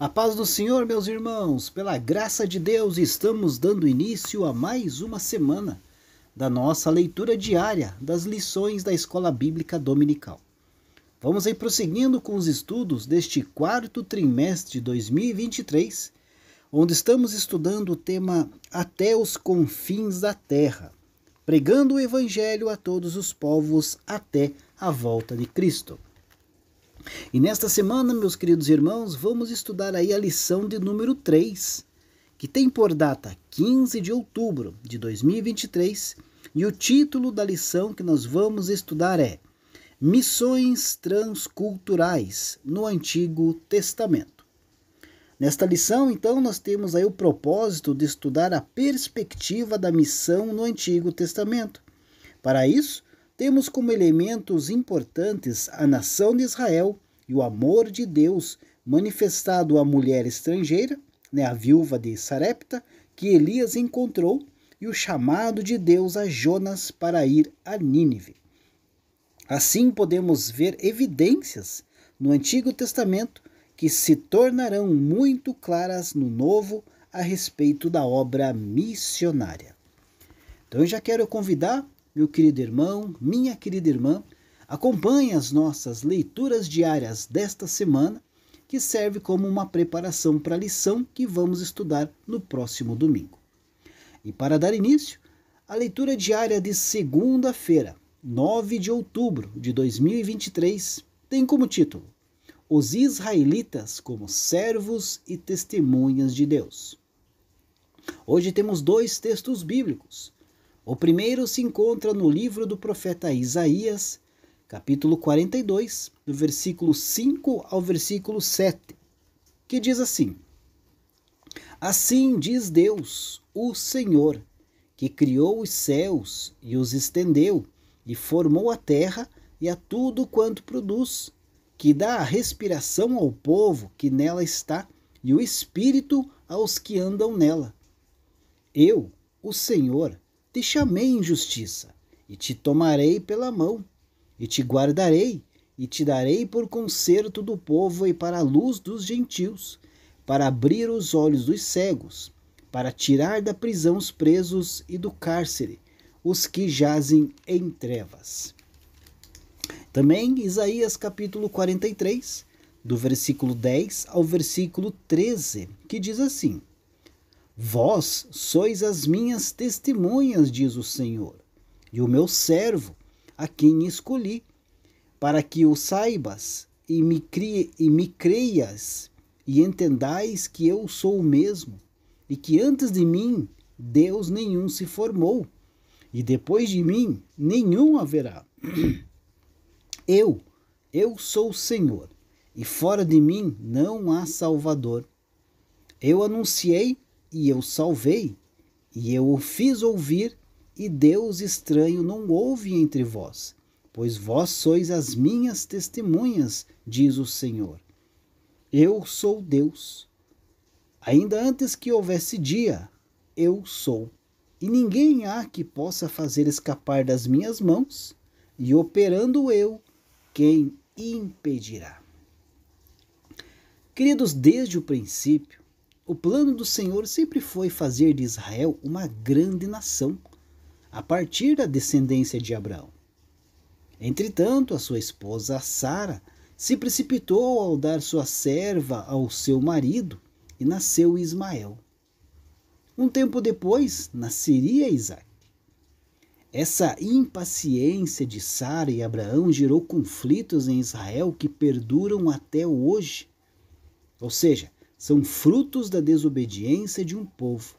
A paz do Senhor, meus irmãos, pela graça de Deus, estamos dando início a mais uma semana da nossa leitura diária das lições da Escola Bíblica Dominical. Vamos aí prosseguindo com os estudos deste quarto trimestre de 2023, onde estamos estudando o tema Até os confins da terra, pregando o Evangelho a todos os povos até a volta de Cristo. E nesta semana, meus queridos irmãos, vamos estudar aí a lição de número 3, que tem por data 15 de outubro de 2023, e o título da lição que nós vamos estudar é Missões Transculturais no Antigo Testamento. Nesta lição, então, nós temos aí o propósito de estudar a perspectiva da missão no Antigo Testamento. Para isso, temos como elementos importantes a nação de Israel e o amor de Deus manifestado à mulher estrangeira, a viúva de Sarepta, que Elias encontrou, e o chamado de Deus a Jonas para ir a Nínive. Assim podemos ver evidências no Antigo Testamento que se tornarão muito claras no Novo a respeito da obra missionária. Então eu já quero convidar meu querido irmão, minha querida irmã, acompanhe as nossas leituras diárias desta semana, que serve como uma preparação para a lição que vamos estudar no próximo domingo. E para dar início, a leitura diária de segunda-feira, 9 de outubro de 2023, tem como título Os Israelitas como servos e testemunhas de Deus. Hoje temos dois textos bíblicos. O primeiro se encontra no livro do profeta Isaías, capítulo 42, do versículo 5 ao versículo 7, que diz assim: Assim diz Deus, o Senhor, que criou os céus e os estendeu, e formou a terra e a tudo quanto produz, que dá a respiração ao povo que nela está, e o espírito aos que andam nela. Eu, o Senhor, te chamei em justiça, e te tomarei pela mão, e te guardarei, e te darei por conserto do povo e para a luz dos gentios, para abrir os olhos dos cegos, para tirar da prisão os presos e do cárcere os que jazem em trevas. Também Isaías capítulo 43, do versículo 10 ao versículo 13, que diz assim: Vós sois as minhas testemunhas, diz o Senhor, e o meu servo, a quem escolhi, para que o saibas e me creias, e entendais que eu sou o mesmo, e que antes de mim Deus nenhum se formou, e depois de mim nenhum haverá. Eu sou o Senhor, e fora de mim não há Salvador. Eu anunciei e eu salvei, e eu o fiz ouvir, e Deus estranho não houve entre vós, pois vós sois as minhas testemunhas, diz o Senhor. Eu sou Deus. Ainda antes que houvesse dia, eu sou, e ninguém há que possa fazer escapar das minhas mãos, e operando eu, quem impedirá? Queridos, desde o princípio, o plano do Senhor sempre foi fazer de Israel uma grande nação, a partir da descendência de Abraão. Entretanto, a sua esposa Sara se precipitou ao dar sua serva ao seu marido e nasceu Ismael. Um tempo depois, nasceria Isaque. Essa impaciência de Sara e Abraão gerou conflitos em Israel que perduram até hoje. Ou seja, são frutos da desobediência de um povo.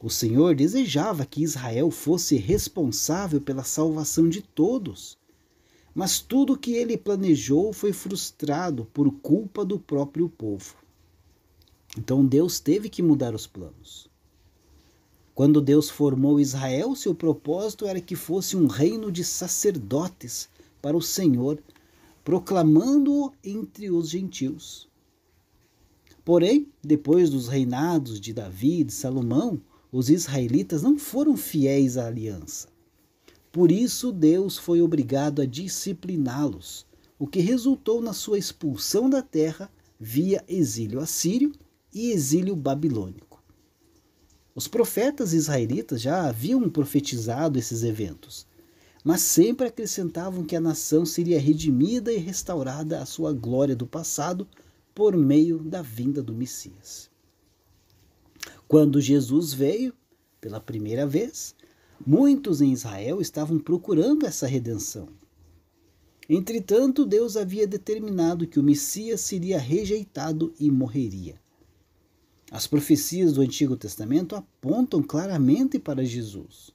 O Senhor desejava que Israel fosse responsável pela salvação de todos, mas tudo o que ele planejou foi frustrado por culpa do próprio povo. Então Deus teve que mudar os planos. Quando Deus formou Israel, seu propósito era que fosse um reino de sacerdotes para o Senhor, proclamando-o entre os gentios. Porém, depois dos reinados de Davi e de Salomão, os israelitas não foram fiéis à aliança. Por isso, Deus foi obrigado a discipliná-los, o que resultou na sua expulsão da terra, via exílio assírio e exílio babilônico. Os profetas israelitas já haviam profetizado esses eventos, mas sempre acrescentavam que a nação seria redimida e restaurada à sua glória do passado por meio da vinda do Messias. Quando Jesus veio, pela primeira vez, muitos em Israel estavam procurando essa redenção. Entretanto, Deus havia determinado que o Messias seria rejeitado e morreria. As profecias do Antigo Testamento apontam claramente para Jesus.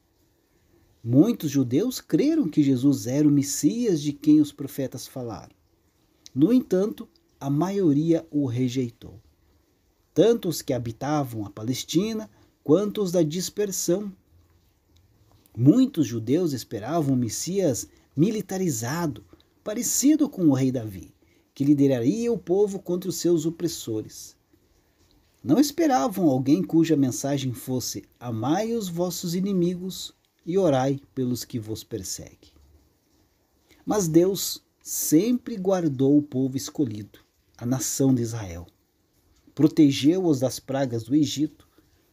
Muitos judeus creram que Jesus era o Messias de quem os profetas falaram. No entanto, a maioria o rejeitou. Tanto os que habitavam a Palestina, quanto os da dispersão. Muitos judeus esperavam um Messias militarizado, parecido com o rei Davi, que lideraria o povo contra os seus opressores. Não esperavam alguém cuja mensagem fosse: amai os vossos inimigos e orai pelos que vos perseguem. Mas Deus sempre guardou o povo escolhido, a nação de Israel. Protegeu-os das pragas do Egito,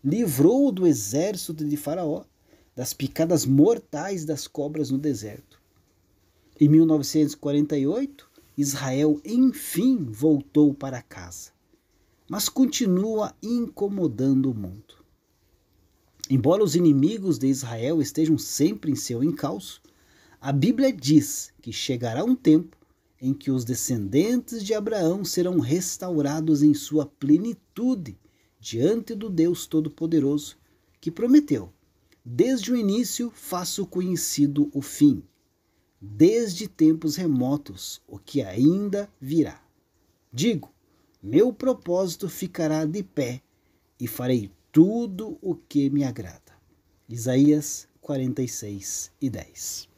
livrou-o do exército de Faraó, das picadas mortais das cobras no deserto. Em 1948, Israel enfim voltou para casa, mas continua incomodando o mundo. Embora os inimigos de Israel estejam sempre em seu encalço, a Bíblia diz que chegará um tempo em que os descendentes de Abraão serão restaurados em sua plenitude diante do Deus Todo-Poderoso, que prometeu: desde o início faço conhecido o fim, desde tempos remotos o que ainda virá. Digo, meu propósito ficará de pé e farei tudo o que me agrada. Isaías 46:10.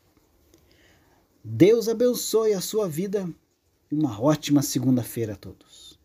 Deus abençoe a sua vida e uma ótima segunda-feira a todos.